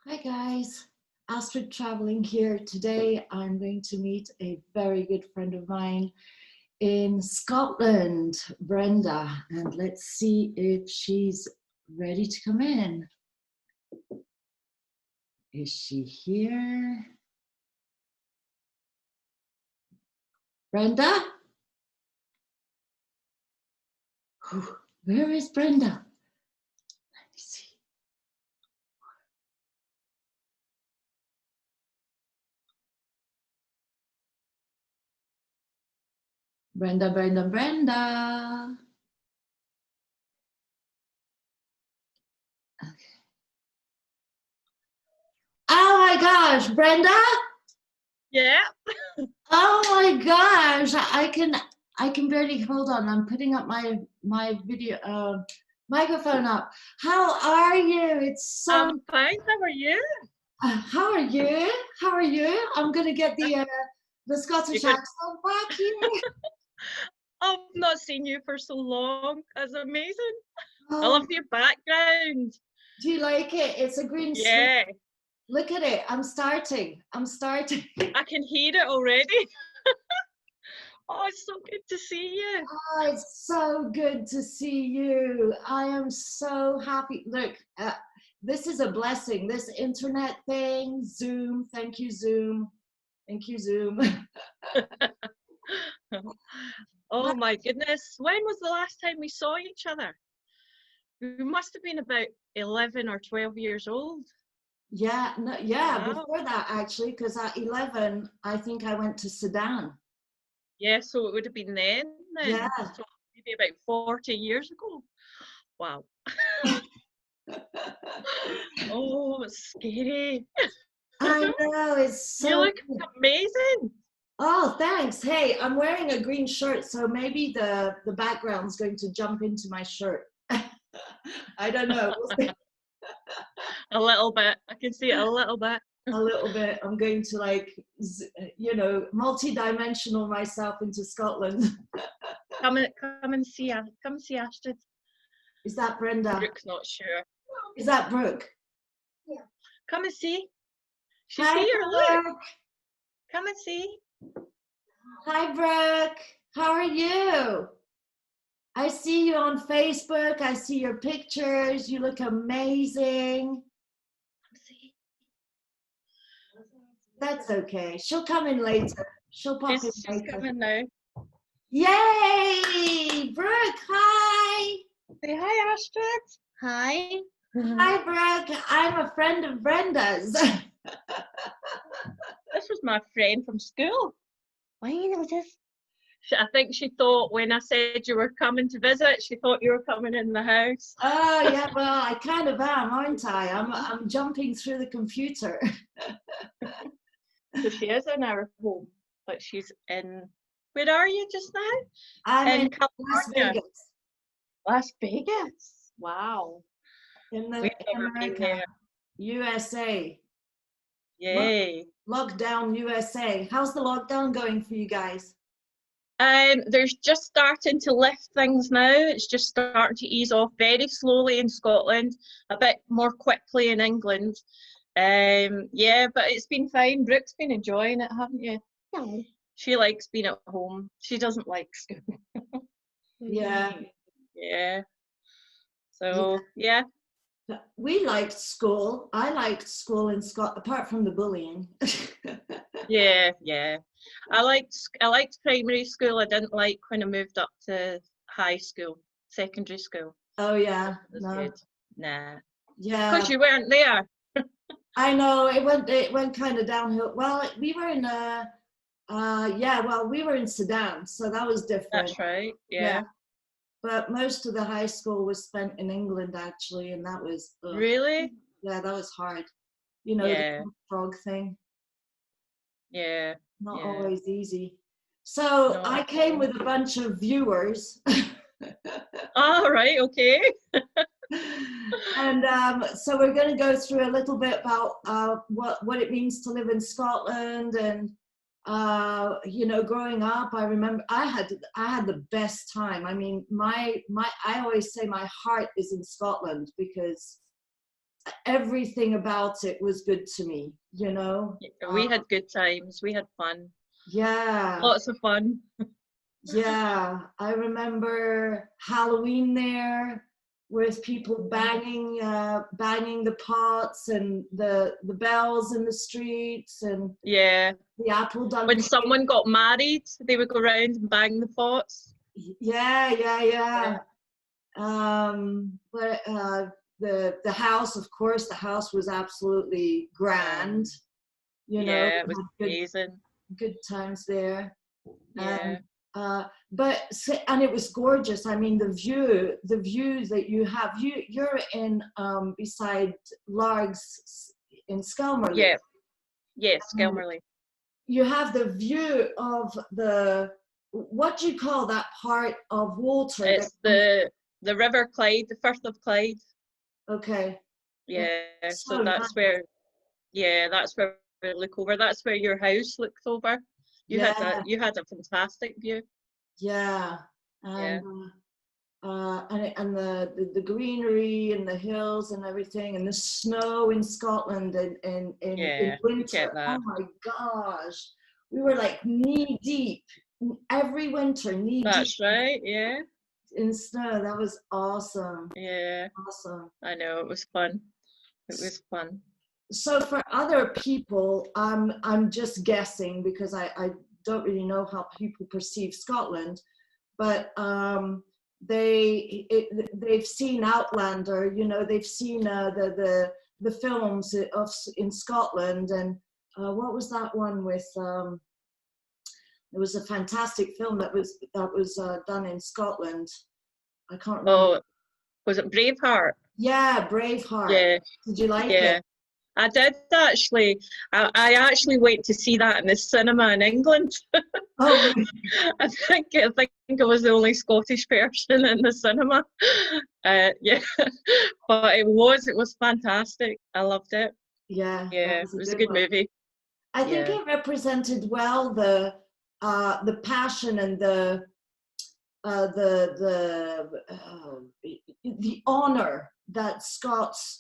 Hi guys, Astrid traveling here. Today I'm going to meet a very good friend of mine in Scotland, Brenda, and let's see if she's ready to come in. Is she here? Brenda? Where is Brenda? Let me see. Brenda, Brenda, Brenda. Okay. Oh my gosh, Brenda? Yeah. Oh my gosh, I can barely hold on. I'm putting up my video microphone up. How are you? It's so I'm fine. How are you? how are you? How are you? I'm gonna get the Scottish Good. accent back here. I've not seen you for so long. That's amazing. I Oh, love your background. do you like it? It's a green screen. Yeah, Look at it. I'm starting. I can hear it already. Oh, it's so good to see you. Oh, it's so good to see you. I am so happy. Look, this is a blessing. This internet thing, Zoom. Thank you, Zoom. Thank you, Zoom. Oh my goodness. When was the last time we saw each other? We must have been about 11 or 12 years old. Yeah, no, yeah, Wow. before that actually, because at 11, I think I went to Sudan. Yeah, so it would have been then. Yeah. So maybe about 40 years ago. Wow. Oh, it's scary. I know, it's You so look amazing. Oh, thanks. Hey, I'm wearing a green shirt, so maybe the background's going to jump into my shirt. I don't know. We'll see. A little bit. I can see it a little bit. A little bit. I'm going to multi-dimensional myself into Scotland. Come see Astrid. Is that Brenda? Brooke's not sure. Is that Brooke? Come and see. She's Hi, here. Look. Brooke. Come and see. Hi, Brooke. How are you? I see you on Facebook. I see your pictures. You look amazing. Come see. That's okay. She'll come in later. She'll pop in She's later. coming now. Yay! Brooke, hi! Say hi, Astrid. Hi. Hi, Brooke. I'm a friend of Brenda's. This was my friend from school. Why do you know this? I think she thought when I said you were coming to visit, she thought you were coming in the house. Oh, yeah, well, I kind of am, aren't I? I'm jumping through the computer. So she is in our home, but she's in. Where are you just now? I'm in Las California. Vegas, Las Vegas. Wow. in We've never been America, there. USA. Yay. Lockdown USA. How's the lockdown going for you guys? There's just starting to lift things now. It's just starting to ease off very slowly in Scotland, a bit more quickly in England. Yeah, but it's been fine. Brooke's been enjoying it, haven't you? No. She likes being at home. She doesn't like school. Yeah. Yeah. So, yeah. We liked school. I liked school in Scotland, apart from the bullying. Yeah. I liked primary school. I didn't like when I moved up to high school, secondary school. Oh yeah, That's no. good. Nah. Yeah. Because you weren't there. I know it went kind of downhill. Well, we were in we were in Sudan, so that was different. That's right. Yeah. Yeah. But most of the high school was spent in England actually, and that was Really? Yeah, that was hard. You know, Yeah. the frog thing. Yeah. Not Yeah. always easy. So No. I came with a bunch of viewers. All right. Okay. And so we're going to go through a little bit about what it means to live in Scotland, and you know, growing up, I remember I had the best time. I mean, I always say my heart is in Scotland because everything about it was good to me, you know. We had good times. We had fun. Yeah. Lots of fun. Yeah, I remember Halloween there with people banging the pots and the bells in the streets and Yeah. the apple duck. When someone got married, they would go around and bang the pots. Yeah. But the house, of course, the house was absolutely grand. You know, Yeah, it was we had amazing. good times there. Yeah. And it was gorgeous. I mean, the views that you have. You're in beside Largs in Skelmerley. Yeah. Yes, Skelmerley. You have the view of what do you call that part of water? It's the River Clyde, the Firth of Clyde. Okay. Yeah. So So that's nice. where. Yeah, that's where we look over. That's where your house looks over. You had a fantastic view. Yeah. Yeah. And the greenery and the hills and everything and the snow in Scotland in winter. Oh my gosh, we were like knee deep every winter, knee deep. That's right. Yeah. In snow. That was awesome. Yeah. Awesome. I know, it was fun. It was fun. So for other people, I'm just guessing because I don't really know how people perceive Scotland, but they've seen Outlander, you know, they've seen the films in Scotland, and what was that one with? It was a fantastic film that was done in Scotland. I can't remember. Oh, was it Braveheart? Yeah, Braveheart. Yeah. Did you like Yeah. it? I did actually. I actually went to see that in the cinema in England. Oh, really? I think I was the only Scottish person in the cinema. Yeah, but it was fantastic. I loved it. Yeah, Yeah, it was a good one. movie. I think it represented well the passion and the honor that Scots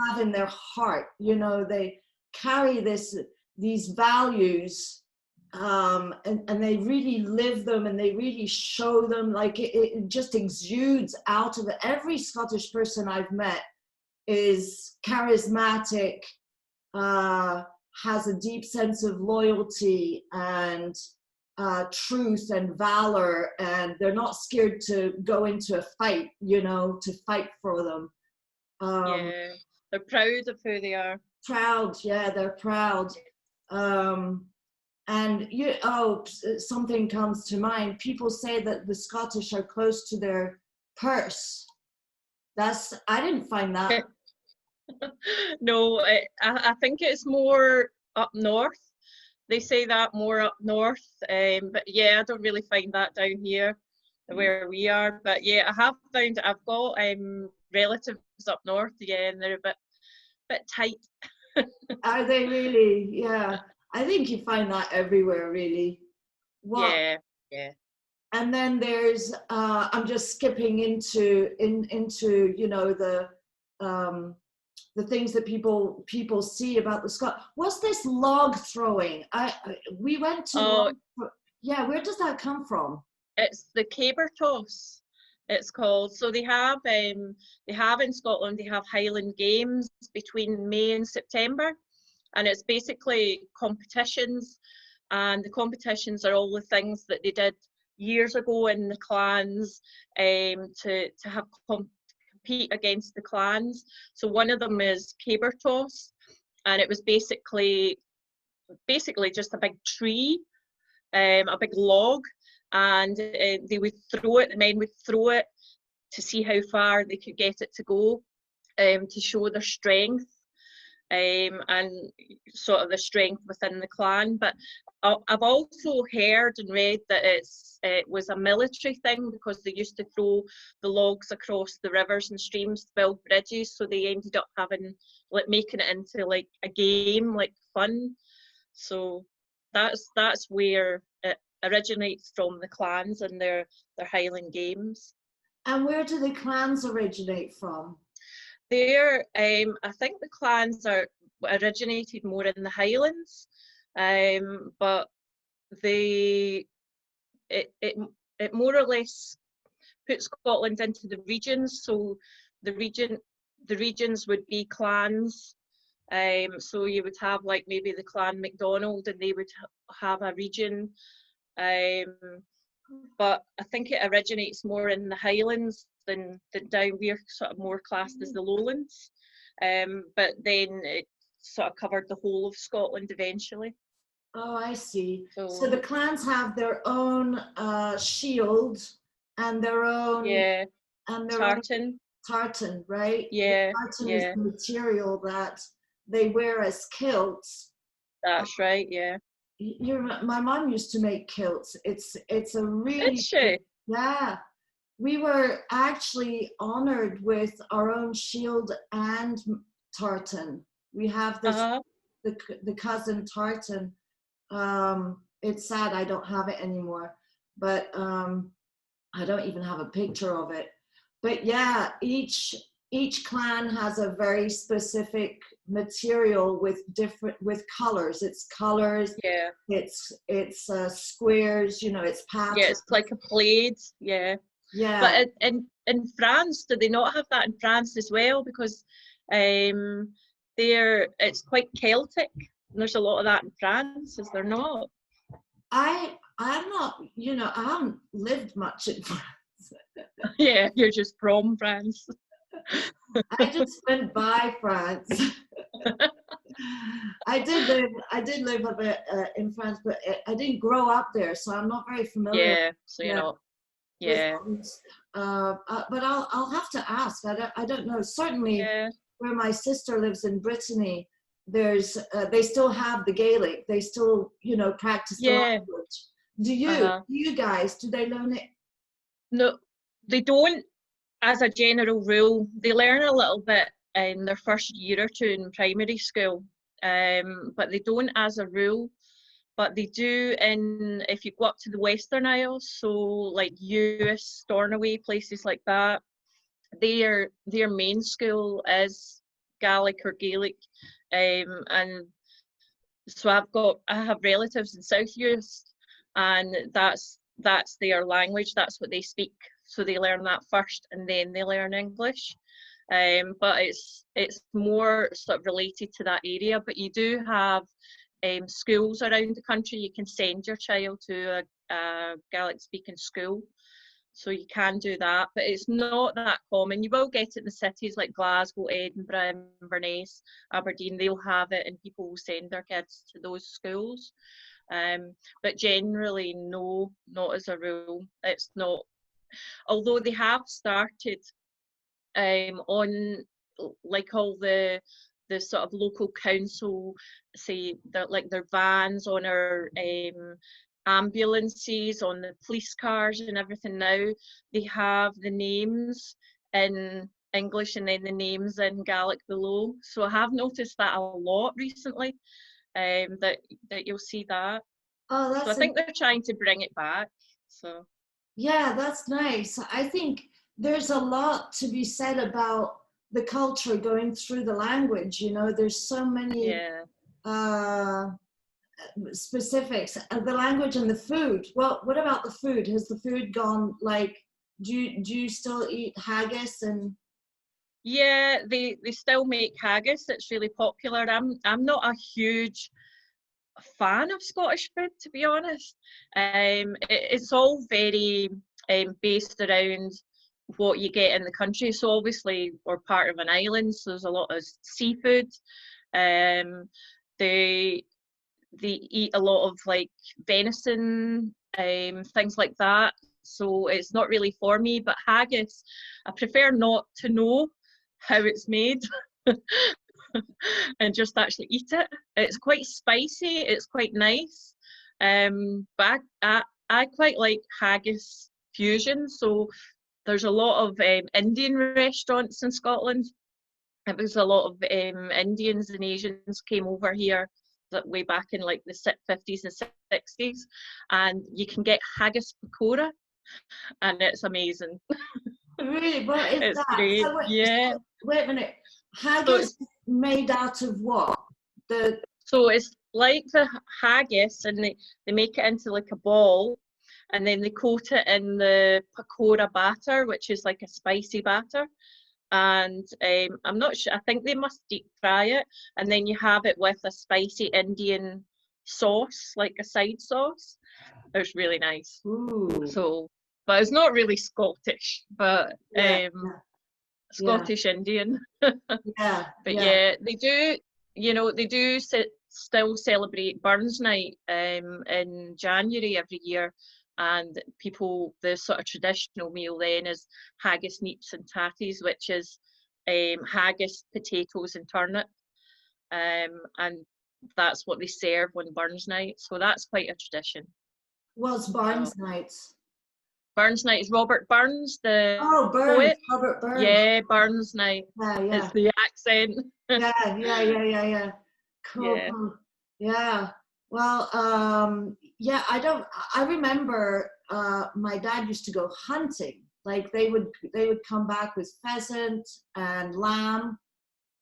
have in their heart. You know, they carry these values, and they really live them, and they really show them. Like it just exudes out of it. Every Scottish person I've met is charismatic, has a deep sense of loyalty and truth and valor, and they're not scared to go into a fight, you know, to fight for them. Yeah, they're proud of who they are. Proud, yeah, they're proud. And something comes to mind. People say that the Scottish are close to their purse. I didn't find that. No, I think it's more up north. They say that more up north, but yeah, I don't really find that down here where we are. But yeah, I have found I've got relatives up north, yeah, and they're a bit tight. Are they really? Yeah, I think you find that everywhere, really. Yeah. And then there's I'm just skipping into you know the things that people see about the Scot. What's this log throwing? We went to yeah. Where does that come from? It's the caber toss. It's called. So they have in Scotland, they have Highland Games between May and September, and it's basically competitions, and the competitions are all the things that they did years ago in the clans, to have compete against the clans. So one of them is caber toss, and it was basically just a big tree, a big log, and they would throw it. The men would throw it to see how far they could get it to go, to show their strength, and sort of the strength within the clan. But I've also heard and read that it was a military thing, because they used to throw the logs across the rivers and streams to build bridges, so they ended up making it into like a game, like fun. So that's where it originates from, the clans and their Highland Games. And where do the clans originate from? there, I think the clans are originated more in the Highlands, but they it more or less put Scotland into the regions. So the regions would be clans. So you would have like maybe the Clan MacDonald, and they would have a region. But I think it originates more in the Highlands than down. We're sort of more classed as the Lowlands. But then it sort of covered the whole of Scotland eventually. Oh, I see. So So the clans have their own shield and their own yeah, and their own tartan. tartan, right? Yeah, Tartan is yeah, the material that they wear as kilts. that's right. Yeah. My mom used to make kilts. It's a Did really she? yeah. We were actually honored with our own shield and tartan. We have this Uh-huh. the cousin tartan. It's sad I don't have it anymore, but I don't even have a picture of it. But yeah, each clan has a very specific material with colors. It's colors. Yeah. It's squares. You know, it's Yeah, patterns. it's like a plaid. Yeah. Yeah. But in France, do they not have that in France as well? Because it's quite Celtic. And there's a lot of that in France, is there not? I'm not. You know, I haven't lived much in France. Yeah, you're just from France. I just went by France. I did live a bit in France, but I didn't grow up there, so I'm not very familiar. Yeah, so you're not. Yeah. But I'll have to ask. I don't know. Certainly, Yeah. where my sister lives in Brittany, there's they still have the Gaelic. They still practice the Yeah. language. Do you? Uh-huh. Do you guys? Do they learn it? No, they don't. As a general rule, they learn a little bit in their first year or two in primary school, but they don't as a rule. But they do if you go up to the Western Isles, so like Uist, Stornoway, places like that, their main school is Gaelic or Gaelic, and so I have relatives in South Uist, and that's their language. That's what they speak. So they learn that first, and then they learn English. But it's more sort of related to that area. But you do have schools around the country. You can send your child to a Gaelic speaking school, so you can do that, but it's not that common. You will get it in the cities like Glasgow, Edinburgh, Inverness, Aberdeen. They'll have it, and people will send their kids to those schools. But generally, no, not as a rule. It's not. Although they have started on like all the sort of local council, say that like their vans on our ambulances, on the police cars and everything now, they have the names in English and then the names in Gaelic below. So I have noticed that a lot recently, that you'll see that. Oh, that's so I think they're trying to bring it back. So yeah, that's nice. I think there's a lot to be said about the culture going through the language. You know, there's so many specifics. The language and the food. Well, what about the food? Has the food gone like? Do you still eat haggis and? Yeah, they still make haggis. It's really popular. I'm not a huge fan of Scottish food, to be honest. It's all very based around what you get in the country. So obviously we're part of an island, so there's a lot of seafood. They eat a lot of like venison, things like that. So it's not really for me. But haggis, I prefer not to know how it's made. And just actually eat it. It's quite spicy. It's quite nice. But I quite like haggis fusion. So there's a lot of Indian restaurants in Scotland. It was a lot of Indians and Asians came over here way back in like the 50s and 60s, and you can get haggis pakora, and it's amazing. Really? What is It's that? great. So Yeah. wait a minute. So Haggis made out of what? The So it's like the haggis, and they make it into like a ball, and then they coat it in the pakora batter, which is like a spicy batter. And I'm not sure, I think they must deep fry it, and then you have it with a spicy Indian sauce, like a side sauce. It's really nice. ooh, So, but it's not really Scottish, but yeah, yeah, Scottish Indian. yeah, But yeah. yeah, they do, they do still celebrate Burns Night in January every year. And people, the sort of traditional meal then is haggis, neeps and tatties, which is haggis, potatoes and turnip. And that's what they serve on Burns Night. So that's quite a tradition. What's So Barnes Nights? Burns Night is Robert Burns, the Oh, Burns, poet. Robert Burns. Yeah, Burns Night. Yeah, yeah, It's the accent. yeah, yeah, yeah, yeah, yeah. Cool, Yeah. cool. Yeah. Well, yeah, I remember my dad used to go hunting. Like they would come back with pheasant and lamb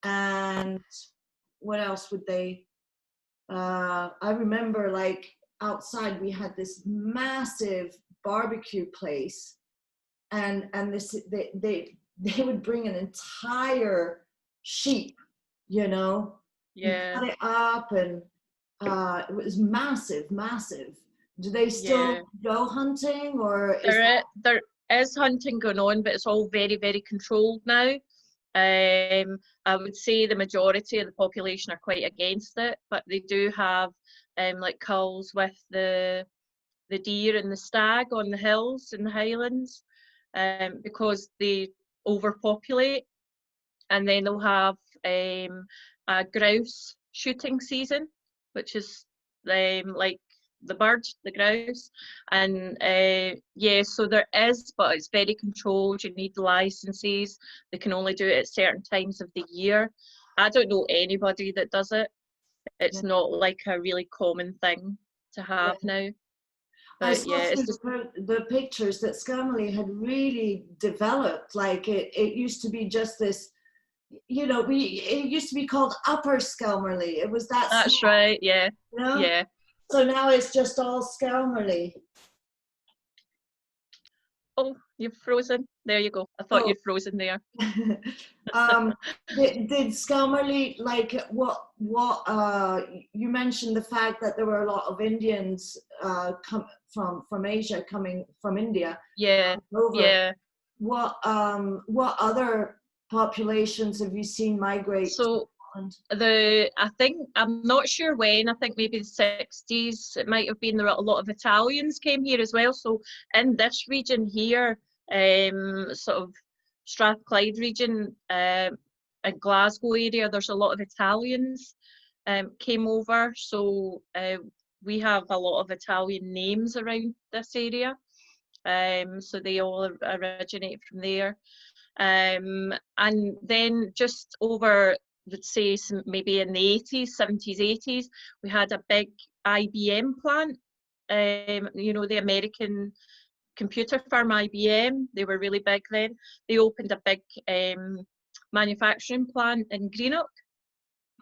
and what else would they I remember like outside we had this massive barbecue place and this they would bring an entire sheep, and Yeah. cut it up and it was massive, massive. Do they still Yeah. go hunting or is that There is hunting going on, but it's all very, very controlled now. I would say the majority of the population are quite against it, but they do have like culls with the deer and the stag on the hills in the Highlands, because they overpopulate, and then they'll have a grouse shooting season, which is like the bird, the grouse, and yeah, so there is, but it's very controlled. You need licenses. They can only do it at certain times of the year. I don't know anybody that does it. It's not like a really common thing to have now. I But saw yeah, it's through just the pictures that Skelmley had really developed. Like it used to be just this, it used to be called Upper Skelmerley. It was that that's small, right. Yeah, you know? yeah. So now it's just all Skelmerley. Oh, you've frozen. There you go. I thought Oh. you'd frozen there. um, did Skelmerley like what you mentioned the fact that there were a lot of Indians come from Asia coming from India Yeah, over. yeah. What other populations have you seen migrate to So Scotland? I think, I'm not sure when, I think maybe the 60s, it might have been there. A lot of Italians came here as well. So in this region here, sort of Strathclyde region, and Glasgow area, there's a lot of Italians came over. So we have a lot of Italian names around this area. So they all originate from there. And then just over, let's say, maybe in the 80s, 70s, 80s, we had a big IBM plant. The American computer firm IBM, they were really big then. They opened a big manufacturing plant in Greenock,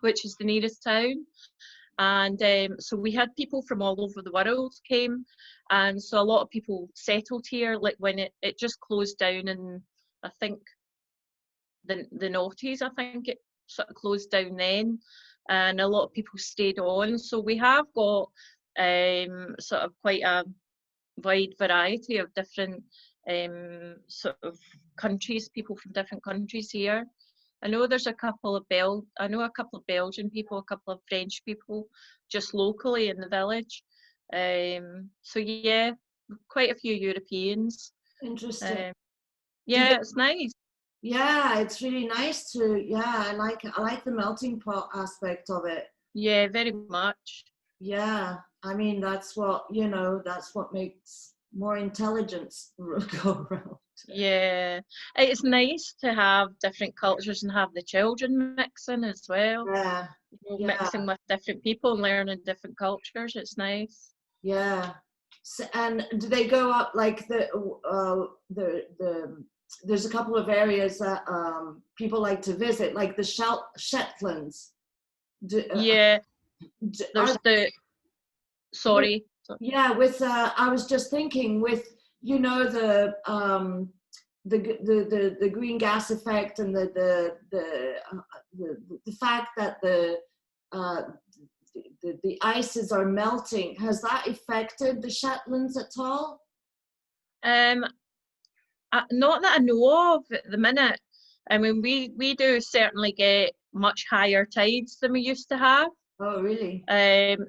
which is the nearest town. And so we had people from all over the world came, and so a lot of people settled here. Like when it just closed down in, I think, the noughties, I think it sort of closed down then, and a lot of people stayed on. So we have got sort of quite a wide variety of different sort of countries, people from different countries here. I know there's a couple of Belgian people, a couple of French people, just locally in the village. So yeah, quite a few Europeans. Interesting. Yeah, it's nice. Yeah, it's really nice to. Yeah, I like the melting pot aspect of it. Yeah, very much. Yeah, I mean that's what makes more intelligence go around. Yeah, it's nice to have different cultures and have the children mixing as well. Yeah, yeah, Mixing with different people and learning different cultures. It's nice. yeah. So, and do they go up like the there's a couple of areas that people like to visit, like the Shetlands. Yeah, there's Are, sorry. yeah, with I was just thinking with, you know, the green gas effect and the fact that the ices are melting, has that affected the Shetlands at all? Not that I know of at the minute. I mean, we do certainly get much higher tides than we used to have. Oh, really?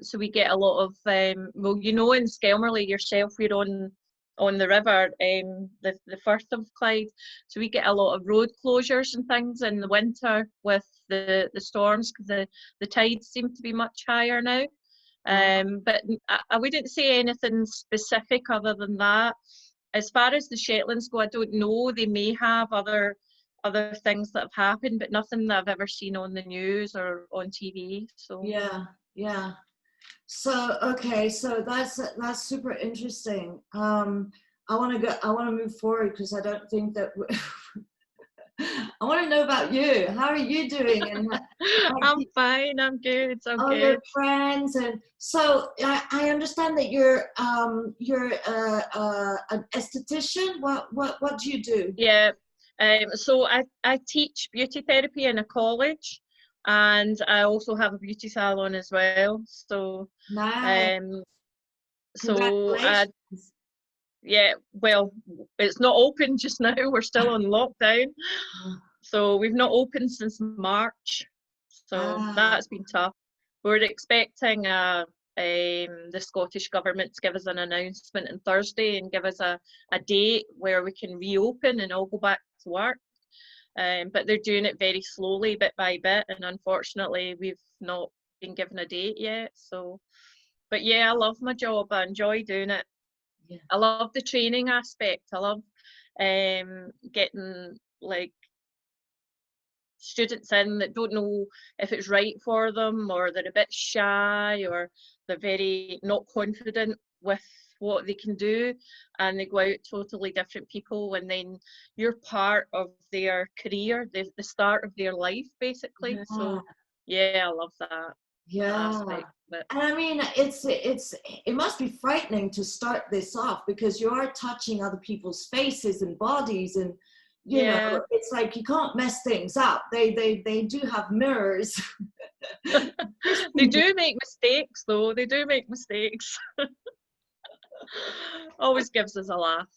So we get a lot of well, you know, in Skelmerley yourself, we're on the river, the Firth of Clyde. So we get a lot of road closures and things in the winter with the storms, because the tides seem to be much higher now. But I wouldn't say anything specific other than that. As far as the Shetlands go, I don't know. They may have other things that have happened, but nothing that I've ever seen on the news or on TV. So yeah. So okay, so that's super interesting. I want to move forward because I don't think that I want to know about you. How are you doing? And I'm fine. I'm good. I'm good. Your friends, and so I understand that you're an esthetician. What do you do? Yeah. So I teach beauty therapy in a college, and I also have a beauty salon as well. So nice. So yeah, well, it's not open just now. We're still on lockdown. So we've not opened since March. So that's been tough. We're expecting the Scottish Government to give us an announcement on Thursday and give us a date where we can reopen and all go back to work. But they're doing it very slowly, bit by bit, and unfortunately we've not been given a date yet. So, but yeah, I love my job. I enjoy doing it. Yeah. I love the training aspect. I love getting like students in that don't know if it's right for them, or they're a bit shy, or they're very not confident with what they can do, and they go out totally different people, and then you're part of their career, the start of their life basically. Yeah. So yeah, I love that. Yeah. And I mean, it must be frightening to start this off, because you are touching other people's faces and bodies, and you know, it's like you can't mess things up. They do have mirrors. They do make mistakes though. They do make mistakes. Always gives us a laugh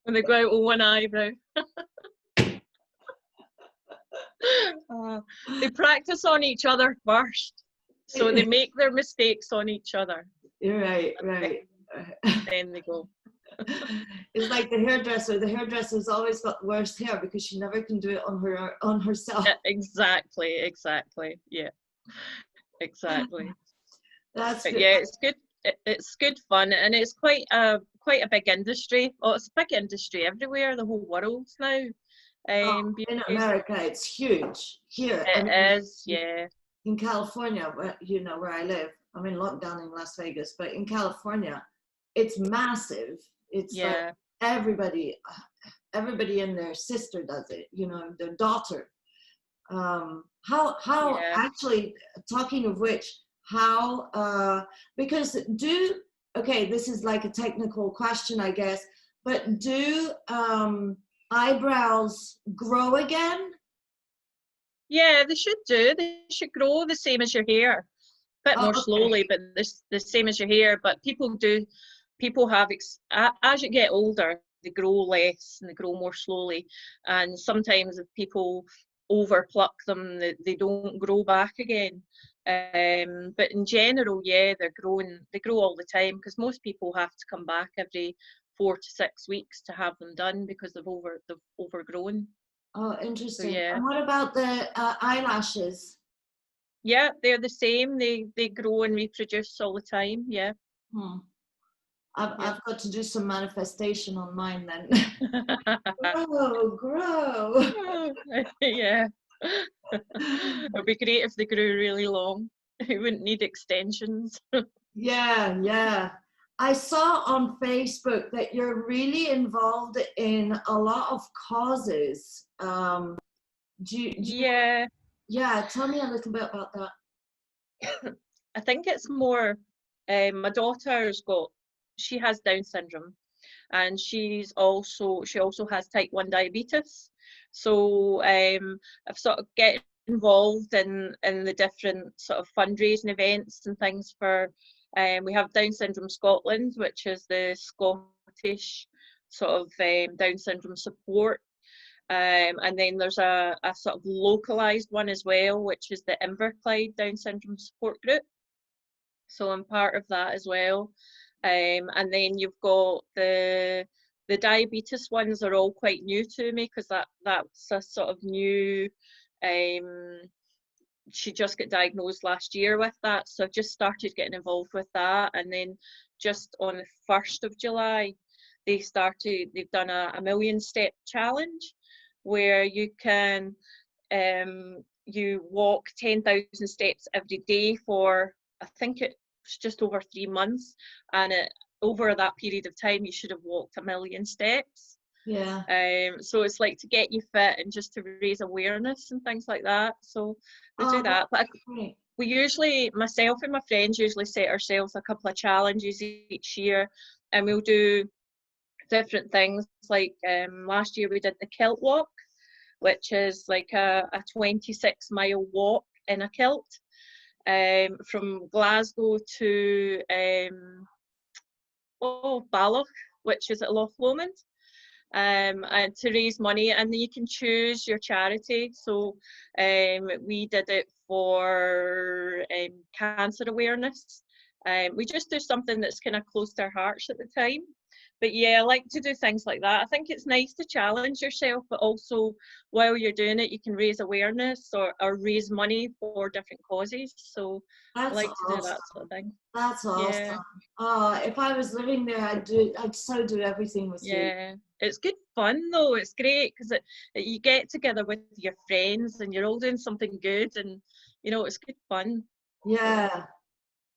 when they go out with one eyebrow. They practice on each other first, so they make their mistakes on each other. Right. Then they go. It's like the hairdresser. The hairdresser's always got the worst hair because she never can do it on herself. Yeah, exactly. Yeah, exactly. That's good. Yeah, it's good. It's good fun, and it's quite a big industry. Oh, it's a big industry everywhere, the whole world now. In America, it's huge. Here, it is, yeah. In California, where I live, I'm in lockdown in Las Vegas, but in California, it's massive. It's like everybody and their sister does it. You know, their daughter. How actually, talking of which, how because this is like a technical question, I guess, but do eyebrows grow again? Yeah, they should do. They should grow the same as your hair, a bit more slowly, but the same as your hair. But people have, as you get older, they grow less and they grow more slowly. And sometimes if people overpluck them, they don't grow back again. But in general, yeah, they're growing. They grow all the time, because most people have to come back every 4 to 6 weeks to have them done, because they've overgrown. Oh, interesting. So, yeah. And what about the eyelashes? Yeah, they're the same. They grow and reproduce all the time. Yeah. I've got to do some manifestation on mine then. grow. Yeah. It'd be great if they grew really long. You wouldn't need extensions. Yeah. I saw on Facebook that you're really involved in a lot of causes. Yeah, Yeah, tell me a little bit about that. I think it's more, my she has Down syndrome, and she also has type 1 diabetes. So I've sort of get involved in the different sort of fundraising events and things for, we have Down Syndrome Scotland, which is the Scottish sort of Down syndrome support. And then there's a sort of localised one as well, which is the Inverclyde Down Syndrome Support Group. So I'm part of that as well. And then you've got the diabetes ones are all quite new to me, because that's a sort of new, she just got diagnosed last year with that, so I've just started getting involved with that. And then just on the 1st of July, they've done a million step challenge, where you can you walk 10,000 steps every day for, I think it's just over 3 months, and over that period of time you should have walked 1 million steps. Yeah. So it's like to get you fit and just to raise awareness and things like that. So we do that. But we usually, myself and my friends usually set ourselves a couple of challenges each year, and we'll do different things. Like last year we did the kilt walk, which is like a 26-mile walk in a kilt, from Glasgow to Balloch, which is at Loch Lomond, and to raise money. And then you can choose your charity. So we did it for cancer awareness. We just do something that's kind of close to our hearts at the time. But yeah, I like to do things like that. I think it's nice to challenge yourself, but also while you're doing it, you can raise awareness or raise money for different causes. So I like to do that sort of thing. That's awesome. Yeah. If I was living there, I'd so do everything with you. Yeah, it's good fun though. It's great because you get together with your friends and you're all doing something good, and you know, it's good fun. Yeah.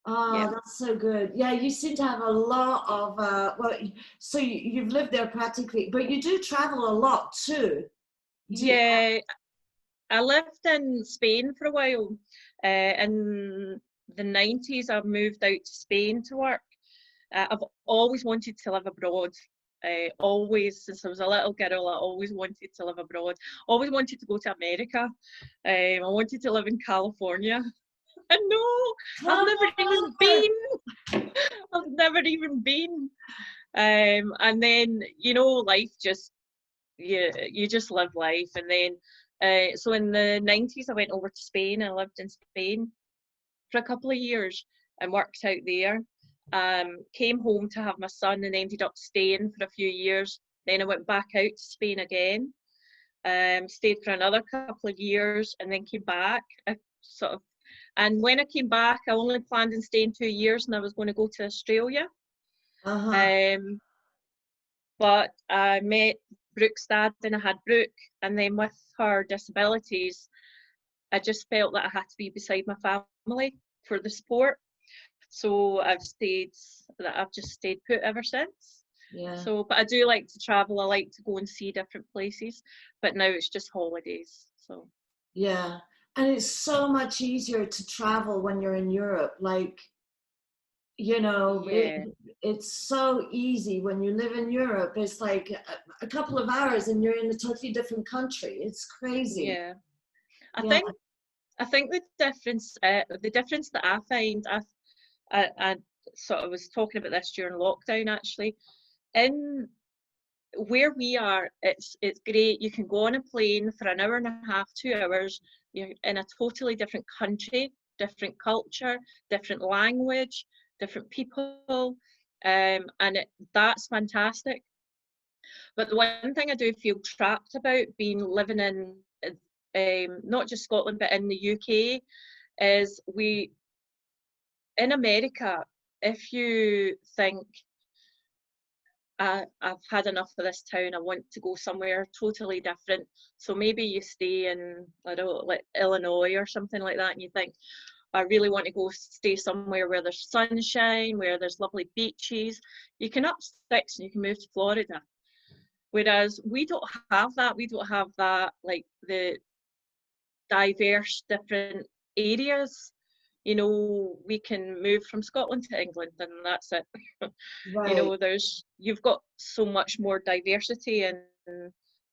Yeah. That's so good. Yeah, you seem to have a lot of, well, so you've lived there practically, but you do travel a lot too. Yeah, I lived in Spain for a while. In the 90s, I moved out to Spain to work. I've always wanted to live abroad. Always, since I was a little girl, I always wanted to live abroad. Always wanted to go to America. I wanted to live in California. I know, I've never even been. I've never even been. And then, you know, life just, you just live life. And then, so in the 90s, I went over to Spain. I lived in Spain for a couple of years and worked out there. Came home to have my son and ended up staying for a few years. Then I went back out to Spain again. Stayed for another couple of years and then came back. And when I came back, I only planned on staying 2 years, and I was going to go to Australia. But I met Brooke's dad, and I had Brooke, and then with her disabilities, I just felt that I had to be beside my family for the support. So I've just stayed put ever since. Yeah. So, but I do like to travel. I like to go and see different places, but now it's just holidays. So. Yeah. And it's so much easier to travel when you're in Europe. Like, you know, it's so easy when you live in Europe. It's like a couple of hours and you're in a totally different country. It's crazy. Yeah. I think the difference that I find, I sort of was talking about this during lockdown actually. In where we are, it's great. You can go on a plane for an hour and a half, 2 hours. You're in a totally different country, different culture, different language, different people, and that's fantastic. But the one thing I do feel trapped about living in not just Scotland but in the UK is in America, if you think I've had enough of this town, I want to go somewhere totally different. So maybe you stay in, I don't know, like Illinois or something like that, and you think, I really want to go stay somewhere where there's sunshine, where there's lovely beaches. You can up sticks and you can move to Florida. Whereas we don't have that. We don't have that, like the diverse different areas. You know, we can move from Scotland to England and that's it. Right. You know, you've got so much more diversity in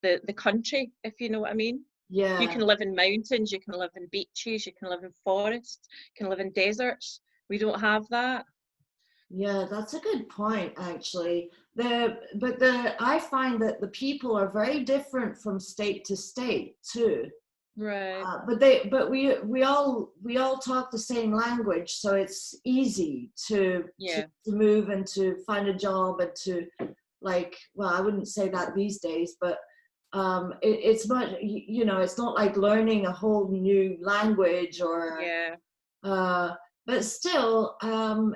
the country, if you know what I mean. Yeah. You can live in mountains, you can live in beaches, you can live in forests, you can live in deserts. We don't have that. Yeah, that's a good point, actually. I find that the people are very different from state to state too. Right. But we all talk the same language, so it's easy to move and to find a job and to, like, well, I wouldn't say that these days, but it's much, you know, it's not like learning a whole new language or but still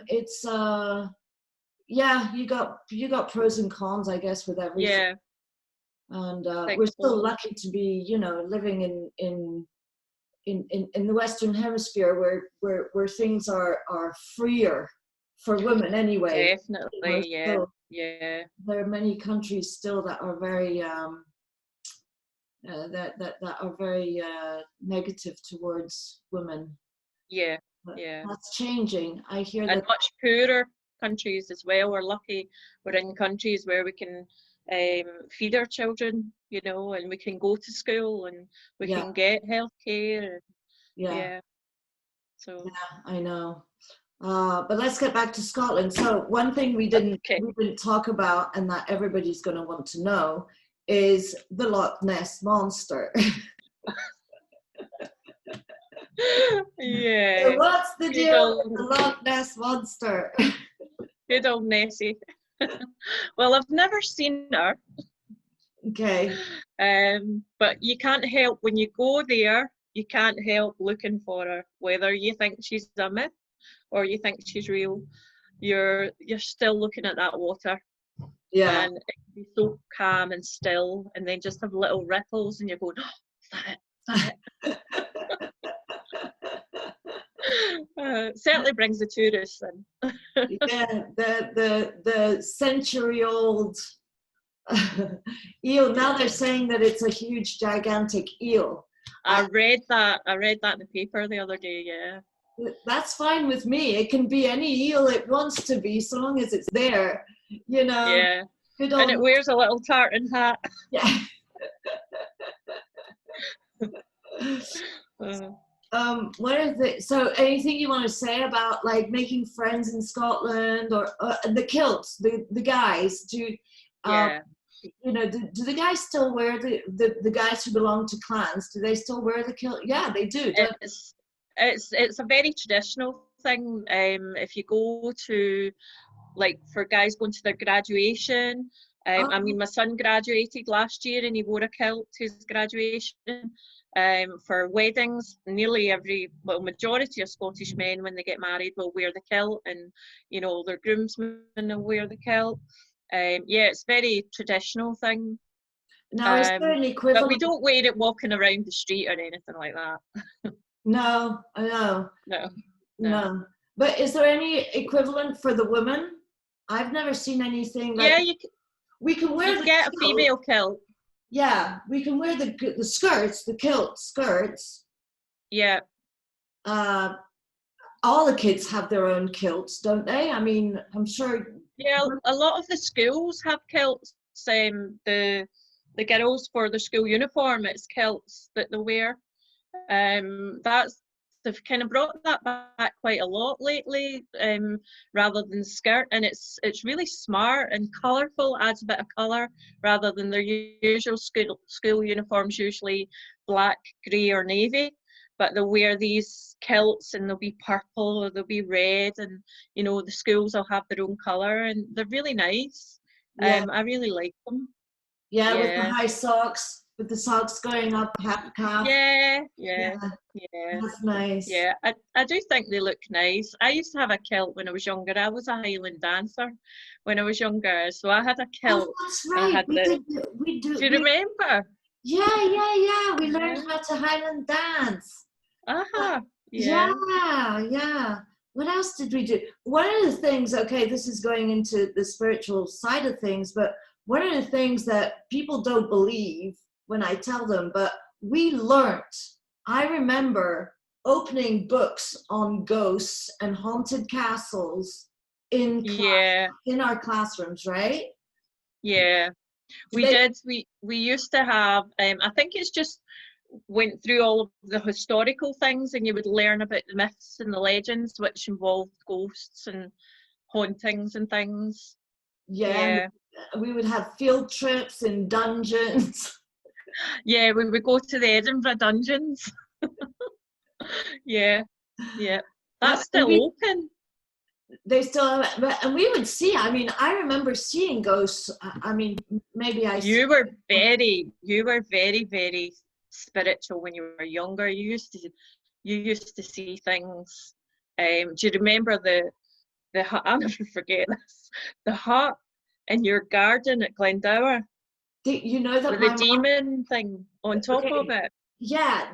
it's yeah, you got pros and cons, I guess, with everything. Yeah. And we're still lucky to be, you know, living in the Western Hemisphere where things are freer for women anyway. Definitely, you know, yeah. There are many countries still that are very that are very negative towards women. Yeah, But yeah. that's changing. I hear and that. much poorer countries as well. We're lucky we're in countries where we can feed our children, you know, and we can go to school and we can get healthcare. And, so I know. But let's get back to Scotland. So one thing we didn't talk about, and that everybody's going to want to know, is the Loch Ness Monster. Yeah. So what's the deal with the Loch Ness Monster? Good old Nessie. Well, I've never seen her. Okay. But you can't help, when you go there, you can't help looking for her. Whether you think she's a myth or you think she's real, you're still looking at that water. Yeah. And it can be so calm and still, and then just have little ripples, and you're going, oh, is that it? Is that it? Certainly brings the tourists in. Yeah, the century-old eel. Now they're saying that it's a huge, gigantic eel. I read that in the paper the other day. Yeah. That's fine with me. It can be any eel it wants to be, so long as it's there. You know. Yeah. Good and it wears a little tartan hat. Yeah. What is it? So anything you want to say about, like, making friends in Scotland, or the kilts, the guys, do you know, do the guys still wear the guys who belong to clans, do they still wear the kilt? Yeah, they do. It's a very traditional thing. If you go to, like, for guys going to their graduation, I mean, my son graduated last year and he wore a kilt to his graduation. For weddings, majority of Scottish men, when they get married, will wear the kilt, and, you know, their groomsmen will wear the kilt. It's a very traditional thing. Now, is there an equivalent? But we don't wear it walking around the street or anything like that. No, I know. No. But is there any equivalent for the women? I've never seen anything like. Yeah, we can wear you get a female kilt. Yeah, we can wear the skirts, the kilt skirts. Yeah. All the kids have their own kilts, don't they? I mean, I'm sure. Yeah, a lot of the schools have kilts. The girls, for their school uniform, it's kilts that they wear. They've kind of brought that back quite a lot lately, rather than skirt, and it's really smart and colourful, adds a bit of colour rather than their usual school uniforms, usually black, grey or navy. But they'll wear these kilts and they'll be purple or they'll be red, and, you know, the schools will have their own colour, and they're really nice. Yeah. I really like them. Yeah, with the high socks, with the socks going up half calf. Yeah. That's nice. Yeah, I do think they look nice. I used to have a kilt when I was younger. I was a Highland dancer when I was younger, so I had a kilt. Oh, that's right. We do. Do you remember? Yeah. We learned how to Highland dance. Yeah. Yeah. What else did we do? One of the things, okay, this is going into the spiritual side of things, but one of the things that people don't believe when I tell them, but we learnt, I remember opening books on ghosts and haunted castles Yeah. in our classrooms, right? Yeah. Did We they? did. We used to have. I think it's just went through all of the historical things, and you would learn about the myths and the legends, which involved ghosts and hauntings and things. Yeah, and Yeah. we would have field trips in dungeons. Yeah. We would go to the Edinburgh dungeons. Yeah. Yeah. That's And still open. they still have, and we would see. I mean, I remember seeing ghosts. I mean, maybe I. You were very, very spiritual when you were younger. You used to see things. Do you remember the hut? I'll never forget this. The hut in your garden at Glendower You know that with the my mom. demon thing on top of Okay, it. yeah,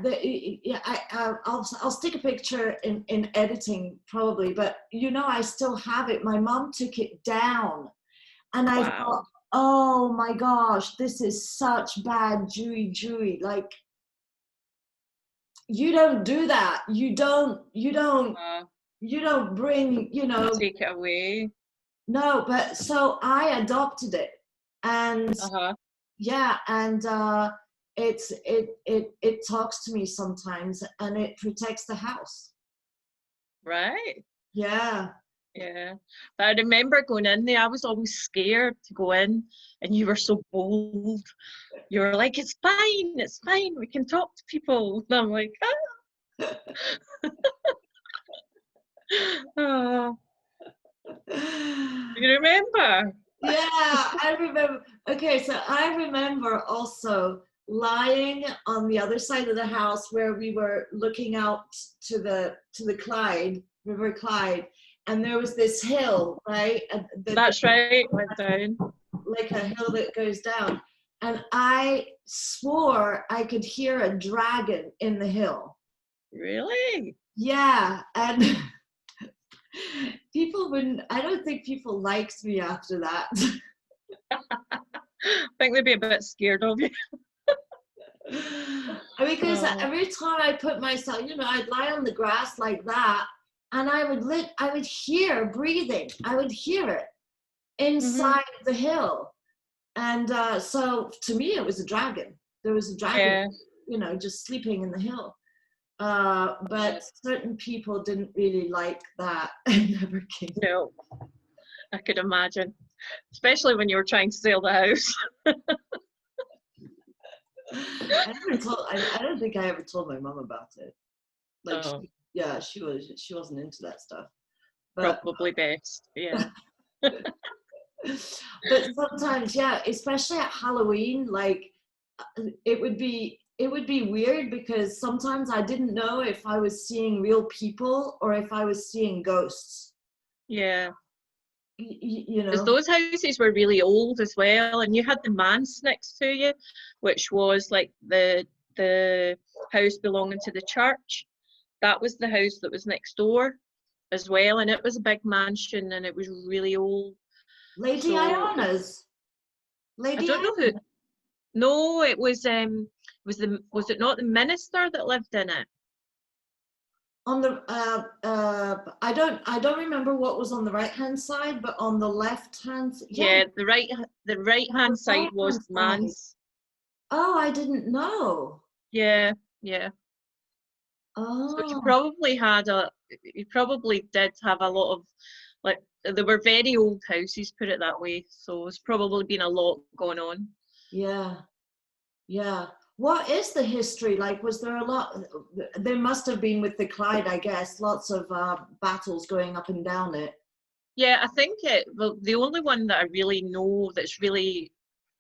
I'll stick a picture in editing probably, but you know, I still have it. My mom took it down, and I Wow. thought, oh my gosh, this is such bad Jewy. Like, you don't do that. Uh, You don't bring, take it away. no, but so I adopted it. And Uh-huh. yeah, and it talks to me sometimes, and it protects the house. Right. Yeah. Yeah. But I remember going in there, I was always scared to go in, and you were so bold. You were like, it's fine, we can talk to people. And I'm like, oh, you remember? Yeah, I remember. Okay, so I remember also lying on the other side of the house where we were looking out to the Clyde, River Clyde, and there was this hill, right? That's right, went down. Like a hill that goes down. And I swore I could hear a dragon in the hill. Really? Yeah, and people wouldn't, I don't think people liked me after that. I think they'd be a bit scared of you. Because Oh. every time I put myself, I'd lie on the grass like that, and I would hear breathing. I would hear it inside the hill. And so to me, it was a dragon. There was a dragon, Yeah. just sleeping in the hill. But certain people didn't really like that. It never came. No, I could imagine. Especially when you were trying to sell the house. I don't think I ever told my mom about it. Like, Oh, she wasn't into that stuff. But probably best. Yeah. but sometimes, yeah, especially at Halloween, like it would be weird because sometimes I didn't know if I was seeing real people or if I was seeing ghosts. Yeah. You Because know. those houses were really old as well, and you had the manse next to you, which was like the house belonging to the church. That was the house that was next door as well, and it was a big mansion, and it was really old. Lady So Iona's. I Lady don't know who. No, it was was it not the minister that lived in it? On the I don't remember what was on the right hand side, but on the left hand, Yeah, the right hand side was the manse. Oh, I didn't know. Yeah, yeah. So Oh, you probably did have a lot of, like, they were very old houses, put it that way. So it's probably been a lot going on. yeah. What is the history like? Was there a lot? There must have been with the Clyde, I guess. Lots of battles going up and down it. Yeah, I think the only one that I really know that's really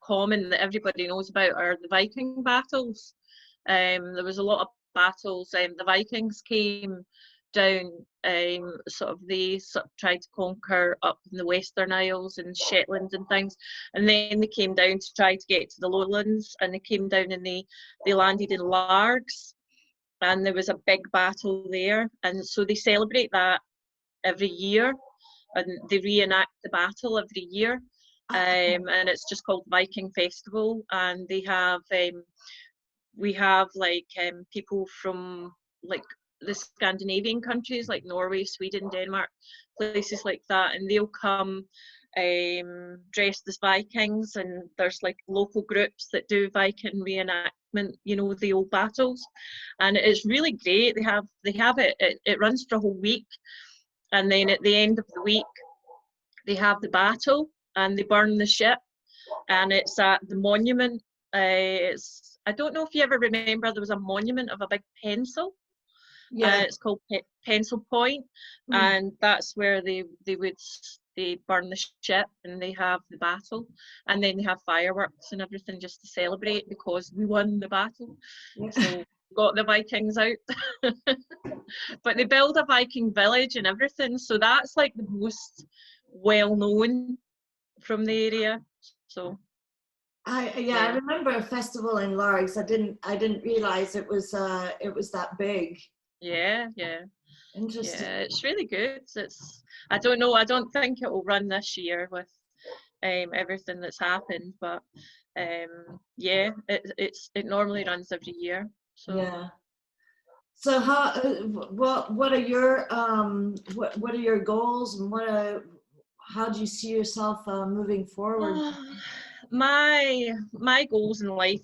common that everybody knows about are the Viking battles. There was a lot of battles. The Vikings came down, sort of they sort of tried to conquer up in the Western Isles and Shetland and things, and then they came down to try to get to the lowlands, and they came down and they landed in Largs, and there was a big battle there, and so they celebrate that every year, and they reenact the battle every year. And it's just called Viking Festival, and they have we have like people from like the Scandinavian countries like Norway, Sweden, Denmark, places like that, and they'll come dressed as Vikings, and there's like local groups that do Viking reenactment, you know, the old battles, and it's really great. They have it runs for a whole week, and then at the end of the week they have the battle and they burn the ship, and it's at the monument. I don't know if you ever remember, there was a monument of a big pencil. Yeah. It's called Pencil Point, and that's where they burn the ship and they have the battle, and then they have fireworks and everything just to celebrate because we won the battle. Yeah. So got the Vikings out. But they build a Viking village and everything, so that's like the most well known from the area. So I remember a festival in Largs. I didn't realize it was that big. yeah. Interesting. Yeah, it's really good. I don't know, I don't think it will run this year with everything that's happened, but yeah, it normally runs every year. So yeah. So how what are your what are your goals, and how do you see yourself moving forward? my goals in life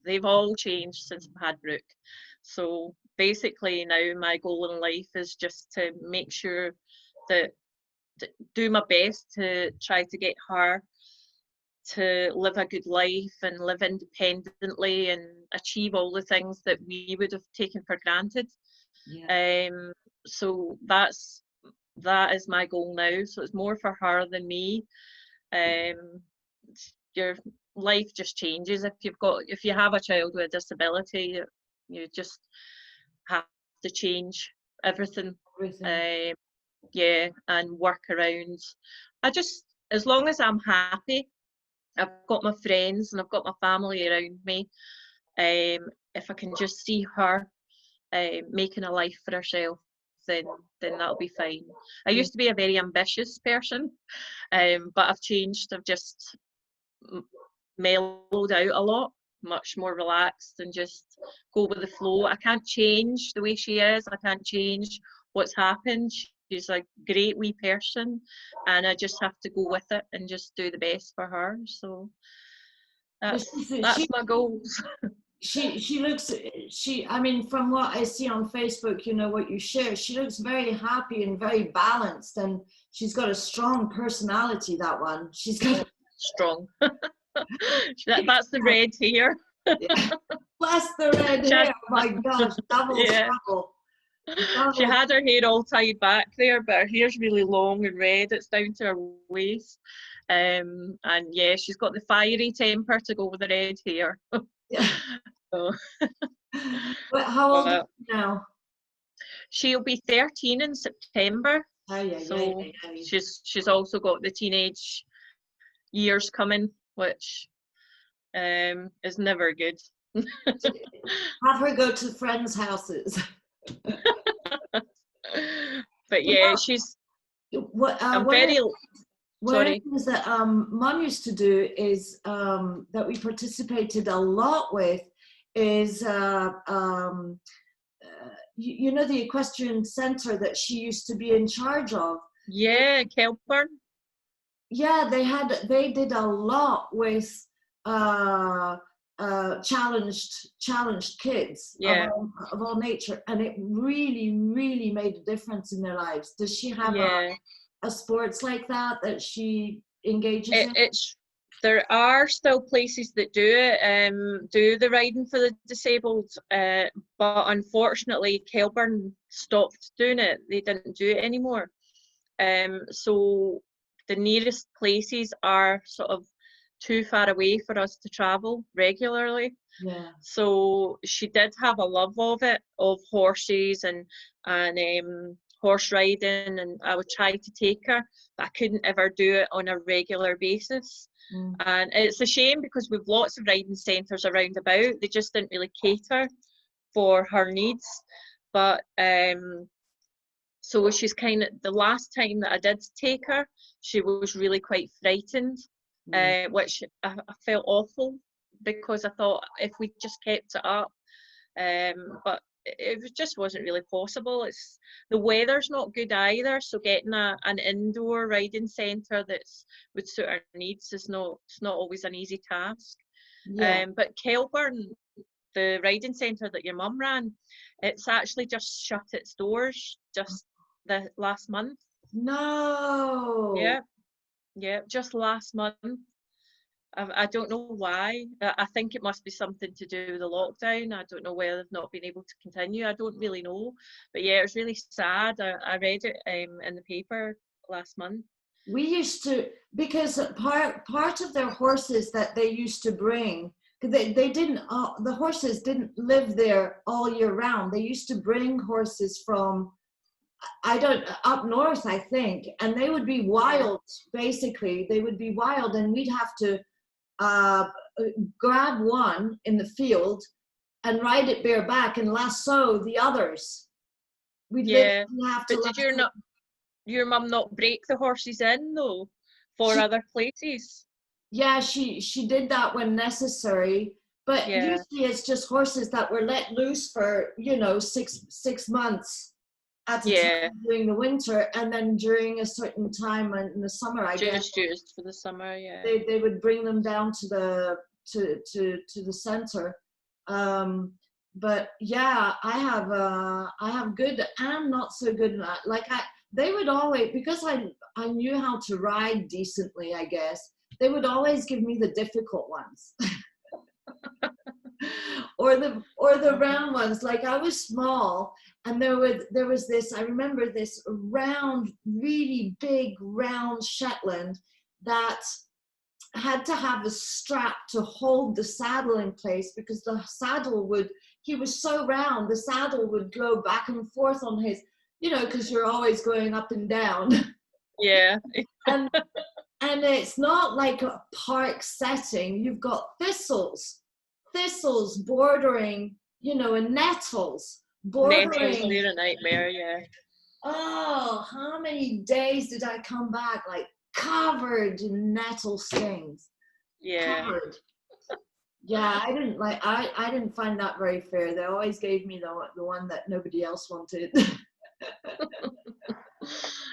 they've all changed since I've had Brooke. So basically now my goal in life is just to make sure that do my best to try to get her to live a good life and live independently and achieve all the things that we would have taken for granted. Yeah. So that is my goal now. So it's more for her than me. Your life just changes if you have a child with a disability. You just have to change everything. Yeah, and work around. As long as I'm happy, I've got my friends and I've got my family around me. If I can just see her making a life for herself, then that'll be fine. I used to be a very ambitious person, but I've changed. I've just mellowed out a lot, much more relaxed, and just go with the flow. I can't change the way she is. I can't change what's happened. She's a great wee person, and I just have to go with it and just do the best for her. So that's my goals. She looks, I mean, from what I see on Facebook, you know, what you share, she looks very happy and very balanced, and she's got a strong personality, that one. She's got strong. That's the red hair. Yeah. Bless the red hair. Oh my gosh, double trouble. She had her hair all tied back there, but her hair's really long and red. It's down to her waist. And yeah, she's got the fiery temper to go with the red hair. Yeah. So, how old is she now? She'll be 13 in September. So she's also got the teenage years coming, which is never good. Have her go to friends' houses. But yeah, she's. One of the things that Mum used to do is that we participated a lot with is you know, the equestrian center that she used to be in charge of. Yeah, Kelburn. Yeah, they did a lot with challenged kids of all nature, and it really made a difference in their lives. Does she have a sports like that she engages in? There are still places that do it, do the riding for the disabled, but unfortunately Kelburn stopped doing it. They didn't do it anymore. So the nearest places are sort of too far away for us to travel regularly. Yeah. So she did have a love of it, of horses and horse riding, and I would try to take her, but I couldn't ever do it on a regular basis. And it's a shame because we've lots of riding centres around about. They just didn't really cater for her needs. But so she's kind of, the last time that I did take her, she was really quite frightened, which I felt awful, because I thought if we just kept it up, but it just wasn't really possible. The weather's not good either, so getting an indoor riding centre that's would suit our needs it's not always an easy task. Yeah. But Kelburn, the riding centre that your mum ran, it's actually just shut its doors just the last month. No. Yeah, just last month. I don't know why. I think it must be something to do with the lockdown. I don't know whether they've not been able to continue. I don't really know. But yeah, it was really sad. I read it in the paper last month. We used to, because part of their horses that they used to bring, because they didn't, the horses didn't live there all year round. They used to bring horses from, up north, I think, and they would be wild, basically. They would be wild, and we'd have to grab one in the field and ride it bareback and lasso the others. We'd literally have to. But did your mum not break the horses in though for other places? Yeah, she did that when necessary, but usually it's just horses that were let loose for 6 months at a time during the winter, and then during a certain time in the summer, I guess. Just for the summer, yeah. They would bring them down to the center. But yeah, I have good and not so good. They would always, because I knew how to ride decently, I guess, they would always give me the difficult ones. or the round ones. Like, I was small, and there was this, I remember this round, really big round Shetland that had to have a strap to hold the saddle in place, because the saddle he was so round, the saddle would go back and forth on his, because you're always going up and down. Yeah. and it's not like a park setting. You've got thistles bordering, and nettles bordering. Nettles, they're a nightmare, yeah. Oh, how many days did I come back like covered in nettle stings? Yeah. Covered. Yeah, I didn't find that very fair. They always gave me the one that nobody else wanted.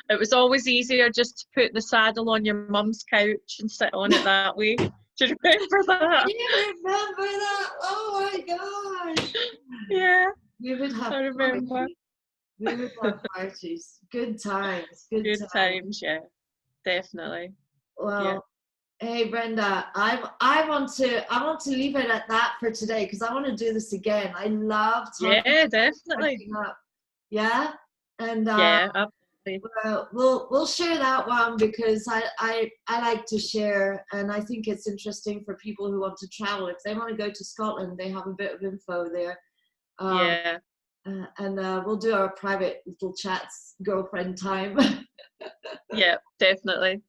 It was always easier just to put the saddle on your mum's couch and sit on it that way. Do you remember that? Do you remember that? Oh my gosh. Yeah. We would have I remember. parties. We would have parties. Good times. Good times, yeah. Definitely. Well, hey Brenda, I want to leave it at that for today, because I want to do this again. I love talking. Yeah, definitely. Yeah, and yeah, absolutely. We'll share that one, because I like to share, and I think it's interesting for people who want to travel. If they want to go to Scotland, they have a bit of info there. And we'll do our private little chats, girlfriend time. Yeah, definitely.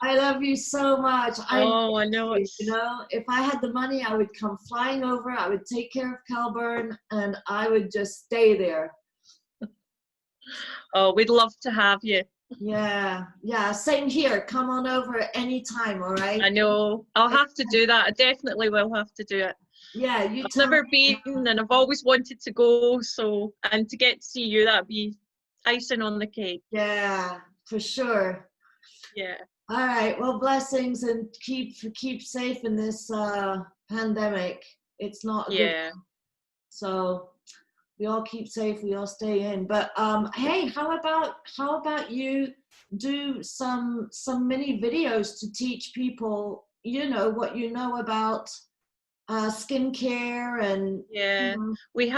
I love you so much. I know. If I had the money, I would come flying over. I would take care of Kelburn, and I would just stay there. Oh, we'd love to have you. Yeah, same here. Come on over anytime, all right? I know. I'll have to do that. I definitely will have to do it. Yeah, I've never been, and I've always wanted to go. So, and to get to see you, that'd be icing on the cake. Yeah, for sure. Yeah. All right. Well, blessings, and keep safe in this pandemic. It's not good. So we all keep safe. We all stay in. But hey, how about you do some mini videos to teach people, what you know about skincare, and we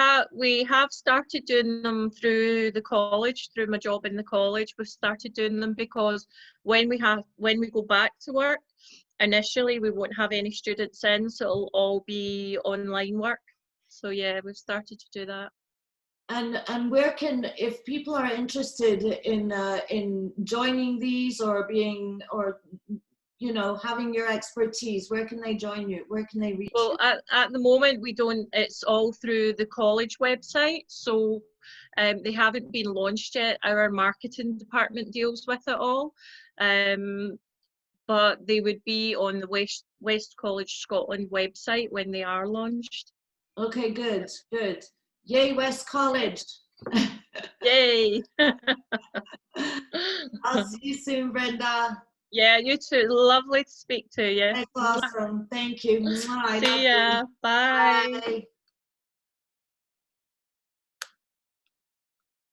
have started doing them through the college, through my job in the college. We've started doing them because when we go back to work, initially we won't have any students in, so it'll all be online work. So yeah, we've started to do that. And where if people are interested in joining these, or you know, having your expertise? Where can they join you? Where can they reach Well, you? at the moment, we don't, it's all through the college website. So they haven't been launched yet. Our marketing department deals with it all. But they would be on the West College Scotland website when they are launched. Okay, good, good. Yay, West College. Yay! I'll see you soon, Brenda. Yeah, you too. Lovely to speak to you. That's awesome. Thank you. I love See ya. you. Bye. Bye.